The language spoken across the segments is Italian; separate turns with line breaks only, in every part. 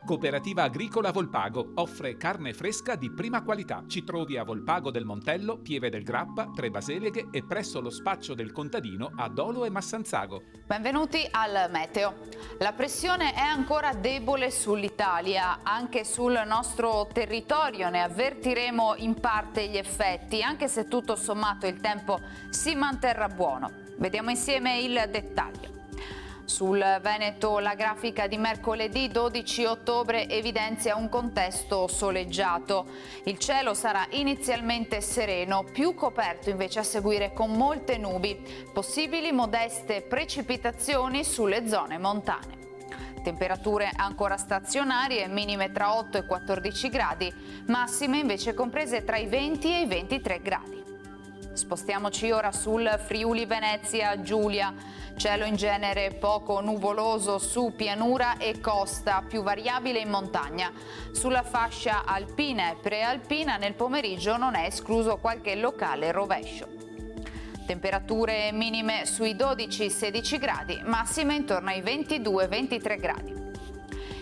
Cooperativa Agricola Volpago offre carne fresca di prima qualità. Ci trovi a Volpago del Montello, Pieve del Grappa, Tre Baseleghe e presso lo spaccio del contadino a Dolo e Massanzago.
Benvenuti al Meteo. La pressione è ancora debole sull'Italia, anche sul nostro territorio ne avvertiremo in parte gli effetti, anche se tutto sommato il tempo si manterrà buono. Vediamo insieme il dettaglio. Sul Veneto la grafica di mercoledì 12 ottobre evidenzia un contesto soleggiato. Il cielo sarà inizialmente sereno, più coperto invece a seguire con molte nubi, possibili modeste precipitazioni sulle zone montane. Temperature ancora stazionarie, minime tra 8 e 14 gradi, massime invece comprese tra i 20 e i 23 gradi. Spostiamoci ora sul Friuli Venezia Giulia. Cielo in genere poco nuvoloso su pianura e costa, più variabile in montagna. Sulla fascia alpina e prealpina nel pomeriggio non è escluso qualche locale rovescio. Temperature minime sui 12-16 gradi, massime intorno ai 22-23 gradi.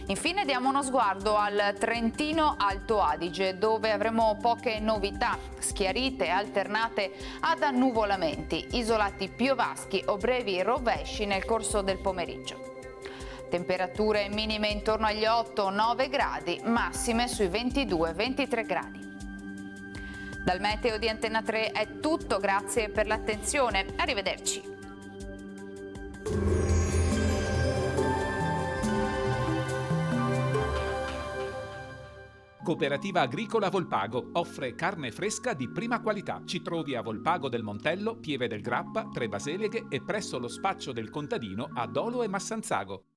Infine diamo uno sguardo al Trentino Alto Adige, dove avremo poche novità, schiarite alternate ad annuvolamenti, isolati piovaschi o brevi rovesci nel corso del pomeriggio. Temperature minime intorno agli 8-9 gradi, massime sui 22-23 gradi. Dal Meteo di Antenna 3 è tutto, grazie per l'attenzione, arrivederci.
Cooperativa Agricola Volpago offre carne fresca di prima qualità. Ci trovi a Volpago del Montello, Pieve del Grappa, Tre Baseleghe e presso lo spaccio del contadino a Dolo e Massanzago.